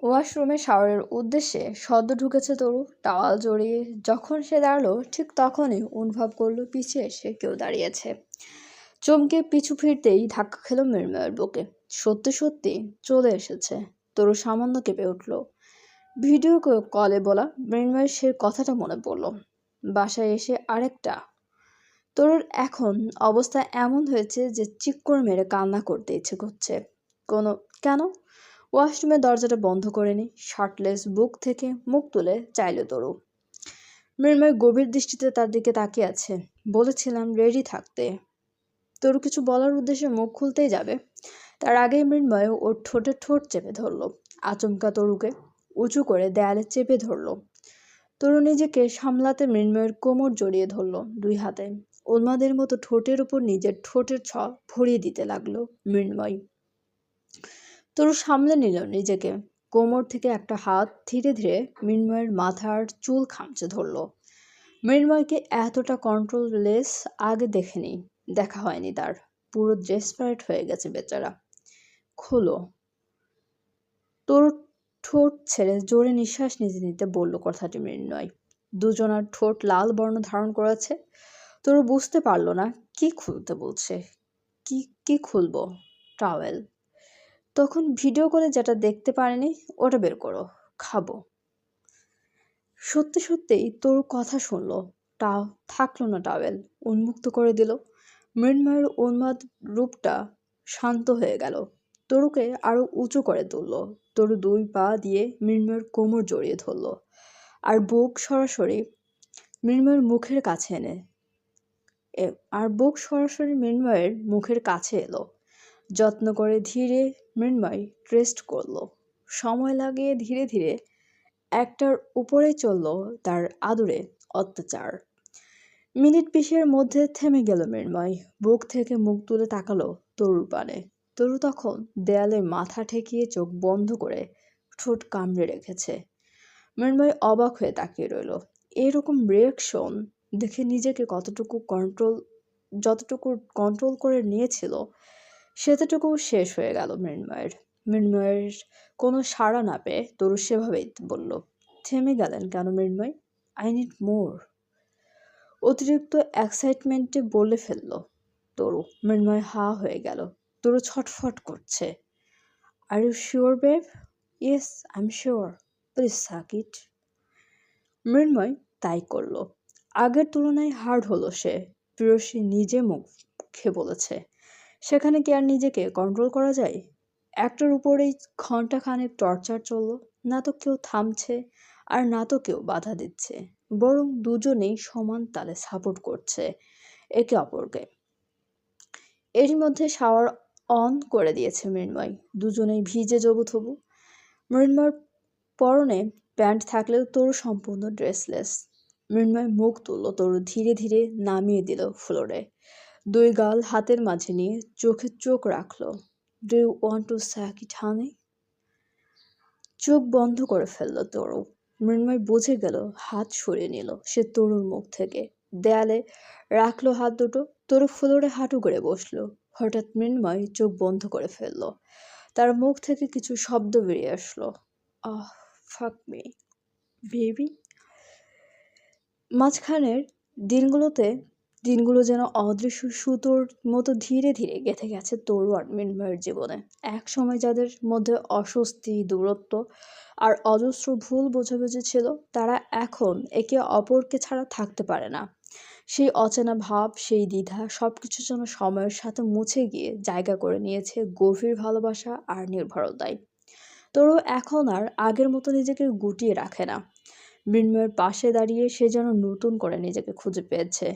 ওয়াশরুমে শাওয়ারের উদ্দেশ্যে সদ্য ঢুকেছে তরু টাওয়াল জড়িয়ে। যখন সে দাঁড়ালো ঠিক তখনই অনুভব করলো পিছিয়ে এসে কেউ দাঁড়িয়েছে। চমকে পিছু ফিরতেই ধাক্কা খেল মৃন্ময়ের বুকে। সত্যি সত্যি চলে এসেছে। তরু সামান্য কেঁপে উঠল। ভিডিও কলে বলা মৃন্ময়ের সে কথাটা মনে পড়ল। বাসায় এসে আরেকটা। তরুর এখন অবস্থা এমন হয়েছে যে চিক করে মেরে কান্না করতে ইচ্ছে করছে। কেন? ওয়াশরুমের দরজাটা বন্ধ করেনি। শার্টলেস বুক থেকে মুখ তুলে চাইল তরু। মৃন্ময় গভীর দৃষ্টিতে তার দিকে তাকিয়ে আছে। বলেছিলাম রেডি থাকতে। তরু কিছু বলার উদ্দেশ্যে মুখ খুলতেই যাবে, তার আগেই মৃন্ময় ওর ঠোঁটে ঠোঁট চেপে ধরল। আচমকা তরুকে উঁচু করে দেয়ালে চেপে ধরল। তরু নিজেকে সামলাতে মৃন্ময়ের কোমর জড়িয়ে ধরল দুই হাতে। উন্মাদের মতো ঠোঁটের উপর নিজের ঠোঁটের ছোঁয়া ভরিয়ে দিতে লাগলো মৃন্ময়। তরু সামলে নিল নিজেকে। কোমর থেকে একটা হাত ধীরে ধীরে মৃন্ময়ের মাথার চুল খামচে ধরল। মৃন্ময়কে এতটা কন্ট্রোললেস আগে দেখা হয়নি তার। পুরো ডেসপারেট হয়ে গেছে বেচারা। খোলো। তরু ঠোঁট ছেড়ে জোরে নিঃশ্বাস নিতে নিতে বলল কথাটি মৃন্ময়। দুজনার ঠোঁট লাল বর্ণ ধারণ করেছে। তরু বুঝতে পারল না কি খুলতে বলছে। কি খুলবো? টাওয়েল। তখন ভিডিও কলে যেটা দেখতে পারেনি ওটা বের করো, খাবো। সত্যি সত্যিই তরু কথা শুনলো। থাকলো না টাওয়েল, উন্মুক্ত করে দিল। মৃন্ময়ের উন্মাদ রূপটা শান্ত হয়ে গেল। তরুকে আরো উঁচু করে তুলল। তরু দুই পা দিয়ে মৃন্ময়ের কোমর জড়িয়ে ধরল আর বুক সরাসরি মৃন্ময়ের মুখের কাছে এলো। যত্ন করে ধীরে মৃন্ময় রেস্ট করলো। সময় লাগিয়ে ধীরে ধীরে একটার উপরে চলল তার আদুরে অত্যাচার। মিনিট 20 মধ্যে থেমে গেল মৃন্ময়। বুক থেকে মুখ তুলে তাকালো তরুর পানে। তরু তখন দেয়ালে মাথা ঠেকিয়ে চোখ বন্ধ করে ঠোঁট কামড়ে রেখেছে। মৃন্ময় অবাক হয়ে তাকিয়ে রইল। এরকম রিয়াকশন দেখে নিজেকে যতটুকু কন্ট্রোল করে নিয়েছিল সেতটুকু শেষ হয়ে গেল মৃন্ময়ের কোনো সাড়া না পেয়ে তরু সেভাবেই বলল, থেমে গেলেন কেন মৃন্ময়? I need more. অতিরিক্ত এক্সাইটমেন্টে বলে ফেলল তরু। মৃন্ময় হা হয়ে গেল। তরু ছটফট করছে। Are you sure babe? Yes, I am sure. Please suck it. Mrinmoy তাই করল। আগের তুলনায় হার্ড হলো সে। প্রেয়সী নিজে মুখে বলেছে। সেখানে কি আর নিজেকে কন্ট্রোল করা যায়? একটার উপরেই ঘন্টাখানেক টর্চার চলল। না তো কেউ থামছে আর না তো কেউ বাধা দিচ্ছে, বরং দুজনেই সমান তালে সাপোর্ট করছে একে অপরকে। এরই মধ্যে শাওয়ার অন করে দিয়েছে মৃন্ময়। দুজনেই ভিজে জবুথবু। মৃন্ময়ের পরনে প্যান্ট থাকলেও তরু সম্পূর্ণ ড্রেসলেস। মৃন্ময় মুখ তুলল। তরু ধীরে ধীরে নামিয়ে দিল ফ্লোরে। দুই গাল হাতের মাঝে নিয়ে চোখে চোখ রাখলো। Do you want to suck it honey? চোখ বন্ধ করে ফেলল তরু। মৃন্ময় বুঝে গেল, হাত সরিয়ে নিল সে তরুর মুখ থেকে। দেয়ালে রাখলো হাত দুটো। তরু ফ্লোরে হাঁটু করে বসলো। হঠাৎ মৃন্ময় চোখ বন্ধ করে ফেলল। তার মুখ থেকে কিছু শব্দ বেরিয়ে আসলো। আহ, ফাক মি বেবি। মাঝখানের দিনগুলো যেন অদৃশ্য সুতোর মতো ধীরে ধীরে গেঁথে গেছে তরু আর মৃন্ময়ের জীবনে। এক সময় যাদের মধ্যে অস্বস্তি, দূরত্ব আর অজস্র ভুল বোঝাবুঝি ছিল, তারা এখন একে অপরকে ছাড়া থাকতে পারে না। সেই অচেনা ভাব, সেই দ্বিধা সবকিছু যেন সময়ের সাথে মুছে গিয়ে জায়গা করে নিয়েছে গভীর ভালোবাসা আর নির্ভরতায়। তরু এখন আর আগের মতো নিজেকে গুটিয়ে রাখে না। মৃন্ময়ের পাশে দাঁড়িয়ে সে যেন নতুন করে নিজেকে খুঁজে পেয়েছে।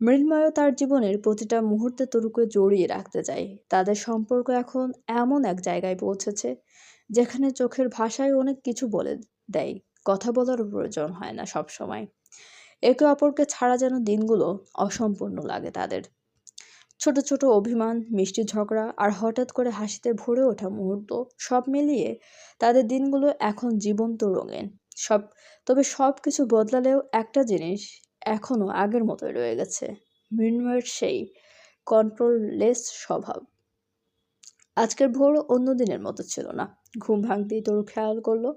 মৃন্ময়ও তার জীবনের প্রতিটা মুহূর্তে তরুকে জড়িয়ে রাখতে চায়। তাদের সম্পর্ক এখন এমন এক জায়গায় পৌঁছেছে যেখানে চোখের ভাষায় অনেক কিছু বলে দেয়, কথা বলারও প্রয়োজন হয় না সব সময়। একে অপরকে ছাড়া যেন দিনগুলো অসম্পূর্ণ লাগে তাদের। ছোট ছোট অভিমান, মিষ্টি ঝগড়া আর হঠাৎ করে হাসিতে ভরে ওঠা মুহূর্ত, সব মিলিয়ে তাদের দিনগুলো এখন জীবন্ত রঙিন। তবে সব কিছু বদলালেও একটা জিনিস এখনো আগের মতোই রয়ে গেছে, মৃন্ময়ের সেই কন্ট্রোললেস স্বভাব। আজকের ভোর অন্য দিনের মতো ছিল না। ঘুম ভাঙতেই তরু খেয়াল করলো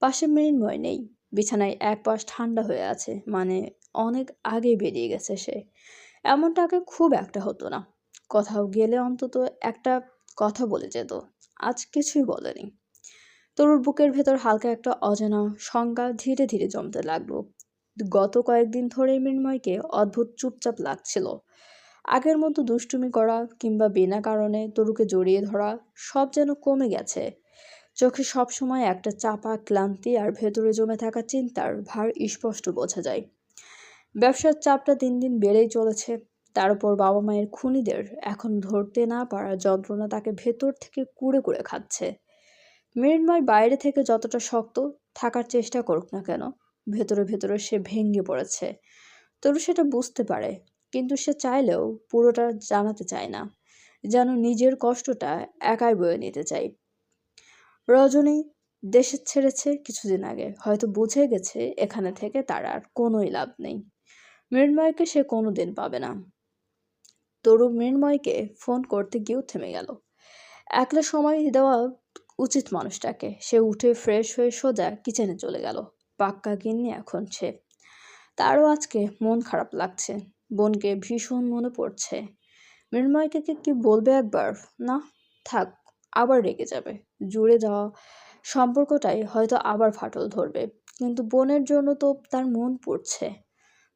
পাশে মৃন্ময় নেই। বিছানায় এক পাশ ঠান্ডা হয়ে আছে, মানে অনেক আগে বেরিয়ে গেছে সে। এমনটা আগে খুব একটা হতো না, কোথাও গেলে অন্তত একটা কথা বলে যেত। আজ কিছুই বলেনি। তরুর বুকের ভেতর হালকা একটা অজানা শঙ্কা ধীরে ধীরে জমতে লাগলো। গত কয়েকদিন ধরে মৃন্ময়কে অদ্ভুত চুপচাপ লাগছিল। আগের মতো দুষ্টুমি করা কিংবা বিনা কারণে তরুকে জড়িয়ে ধরা সব যেন কমে গেছে। চোখে সবসময় একটা চাপা ক্লান্তি আর ভেতরে জমে থাকা চিন্তার ভার স্পষ্ট বোঝা যায়। ব্যবসার চাপটা দিন দিন বেড়েই চলেছে। তার উপর বাবা মায়ের খুনিদের এখন ধরতে না পারার যন্ত্রণা তাকে ভেতর থেকে কুড়ে কুড়ে খাচ্ছে। মৃন্ময় বাইরে থেকে যতটা শক্ত থাকার চেষ্টা করুক না কেন, ভেতরে ভেতরে সে ভেঙে পড়েছে। তরু সেটা বুঝতে পারে, কিন্তু সে চাইলেও পুরোটা জানাতে চায় না, যেন নিজের কষ্টটা একাই বয়ে নিতে চায়। রজনী দেশে ছেড়েছে কিছুদিন আগে, হয়তো বুঝে গেছে এখানে থেকে তার আর কোনোই লাভ নেই। মৃন্ময়কে সে কোনোদিন পাবে না। তরু মৃন্ময়কে ফোন করতে গিয়েও থেমে গেল। একলা সময় দেওয়া উচিত মানুষটাকে। সে উঠে ফ্রেশ হয়ে সোজা কিচেনে চলে গেল। পাক্কা গিন্নি এখন সে। তারও আজকে মন খারাপ লাগছে। বোনকে ভীষণ মনে পড়ছে। মৃন্ময়কে কি বলবে একবার? না, থাক, আবার রেগে যাবে। জুড়ে যাওয়া সম্পর্কটাই হয়তো আবার ফাটল ধরবে। কিন্তু বোনের জন্য তো তার মন পড়ছে।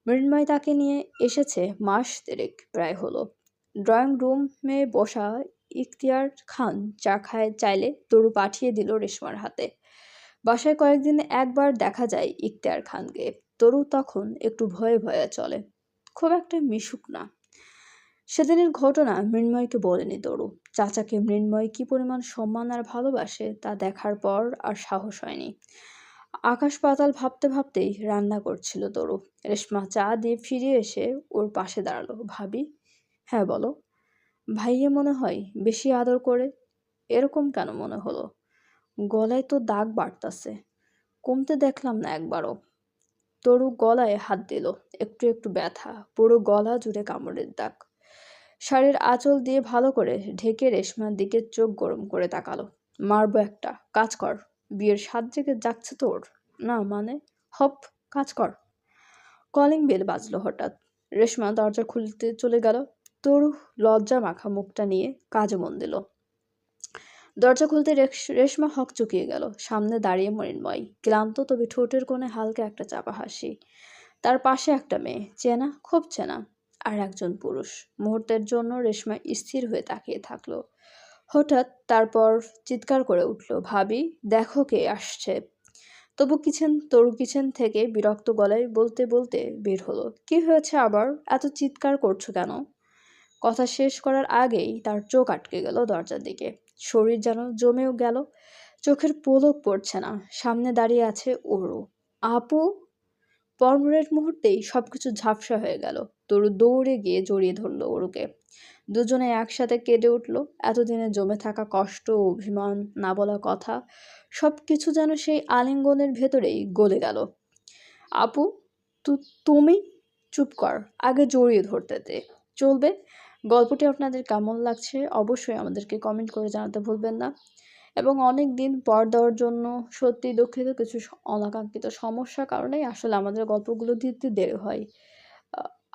মৃন্ময় তাকে নিয়ে এসেছে মাস দেড়েক প্রায় হলো। ড্রয়িং রুমে বসা ইখতিয়ার খান চা খায় চাইলে তরু পাঠিয়ে দিল রেশমার হাতে। বাসায় কয়েকদিন একবার দেখা যায় ইখতিয়ার খানকে। তরু তখন একটু ভয়ে ভয়ে চলে, খুব একটা মিশুক না। সেদিনের ঘটনা মৃন্ময়কে বলেনি তরু। চাচাকে মৃন্ময় কি পরিমাণ সম্মান আর ভালোবাসে তা দেখার পর আর সাহস হয়নি। আকাশ পাতাল ভাবতে ভাবতেই রান্না করছিল তরু। রেশমা চা দিয়ে ফিরে এসে ওর পাশে দাঁড়ালো। ভাবি? হ্যাঁ বলো। ভাইয়া মনে হয় বেশি আদর করে? এরকম কেন মনে হলো? গলায় তো দাগ বাড়তাছে, কমতে দেখলাম না একবারও। তরু গলায় হাত দিল। একটু একটু ব্যথা, পুরো গলা জুড়ে কামড়ের দাগ। শাড়ির আঁচল দিয়ে ভালো করে ঢেকে রেশমার দিকে চোখ গরম করে তাকালো। মারবো একটা, কাজ কর। বিয়ের স্বাদ জেগে যাচ্ছে তোর? না মানে, হপ, কাজ কর। কলিং বেল বাজলো হঠাৎ। রেশমা দরজা খুলতে চলে গেল। তরু লজ্জা মাখা মুখটা নিয়ে কাজে মন দিল। দরজা খুলতে রেশমা হকচকিয়ে গেল। সামনে দাঁড়িয়ে মৃন্ময়, ক্লান্ত তবে ঠোঁটের কোণে হালকা একটা চাপা হাসি। তার পাশে একটা মেয়ে, চেনা, খুব চেনা, আর একজন পুরুষ। মুহূর্তের জন্য রেশমা স্থির হয়ে তাকিয়ে থাকলো। হঠাৎ তারপর চিৎকার করে উঠল, ভাবি দেখো কে আসছে। তরু কিচেন থেকে বিরক্ত গলায় বলতে বলতে বের হলো। কি হয়েছে আবার, এত চিৎকার করছো কেন? কথা শেষ করার আগেই তার চোখ আটকে গেল দরজার দিকে। শরীর যেন জমেও গেল। চোখের পলক পড়ছে না। সামনে দাঁড়িয়ে আছে ওরু। আপু! পরপরের মুহূর্তেই সবকিছু ঝাপসা হয়ে গেল। তরু দৌড়ে গিয়ে জড়িয়ে ধরল ওরুকে। দুজনে একসাথে কেঁদে উঠল। এতদিনে জমে থাকা কষ্ট, অভিমান, না বলা কথা সবকিছু যেন সেই আলিঙ্গনের ভেতরেই গলে গেল। আপু, তুমি চুপ কর, আগে জড়িয়ে ধরতে দে। চলবে? গল্পটি আপনাদের কেমন লাগছে অবশ্যই আমাদেরকে কমেন্ট করে জানাতে ভুলবেন না। এবং অনেক দিন পর দেওয়ার জন্য সত্যি দুঃখিত। কিছু অনাকাঙ্ক্ষিত সমস্যার কারণেই আসলে আমাদের গল্পগুলো দিতে দেরি হয়।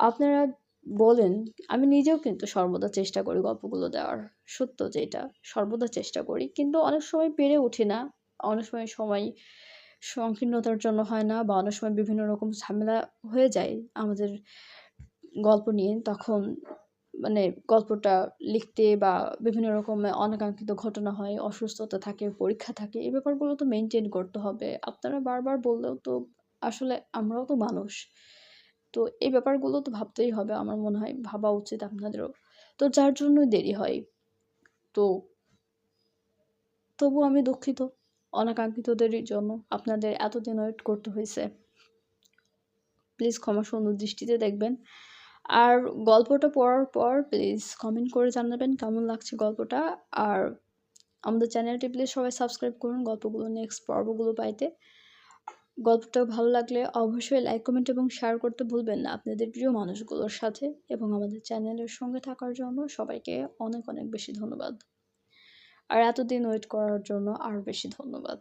আপনারা বলেন, আমি নিজেও কিন্তু সর্বদা চেষ্টা করি গল্পগুলো দেওয়ার। সত্য যেটা, সর্বদা চেষ্টা করি। কিন্তু অনেক সময় পেরে উঠি না। অনেক সময় সংকীর্ণতার জন্য হয় না, বা অনেক সময় বিভিন্ন রকম ঝামেলা হয়ে যায় আমাদের গল্প নিয়ে। তখন মানে গল্পটা লিখতে বা বিভিন্ন রকমের অনাকাঙ্ক্ষিত ঘটনা হয়, অসুস্থতা থাকে, পরীক্ষা থাকে। এই ব্যাপারগুলো তো মেইনটেইন করতে হবে। আপনারা বারবার বললেও তো আসলে আমরাও তো মানুষ। তো এই ব্যাপারগুলো তো ভাবতেই হবে, আমার মনে হয় ভাবা উচিত আপনাদেরও। তো যার জন্যই দেরি হয়। তো তবুও আমি দুঃখিত অনাকাঙ্ক্ষিতদের জন্য আপনাদের এতদিন ওয়েট করতে হয়েছে। প্লিজ ক্ষমা সুন্দর দৃষ্টিতে দেখবেন। আর গল্পটা পড়ার পর প্লিজ কমেন্ট করে জানাবেন কেমন লাগছে গল্পটা। আর আমাদের চ্যানেলটি প্লিজ সবাই সাবস্ক্রাইব করুন গল্পগুলো নেক্সট পর্বগুলো পাইতে। গল্পটা ভালো লাগলে অবশ্যই লাইক, কমেন্ট এবং শেয়ার করতে ভুলবেন না আপনাদের প্রিয় মানুষগুলোর সাথে। এবং আমাদের চ্যানেলের সঙ্গে থাকার জন্য সবাইকে অনেক অনেক বেশি ধন্যবাদ। আর এতদিন ওয়েট করার জন্য আরও বেশি ধন্যবাদ।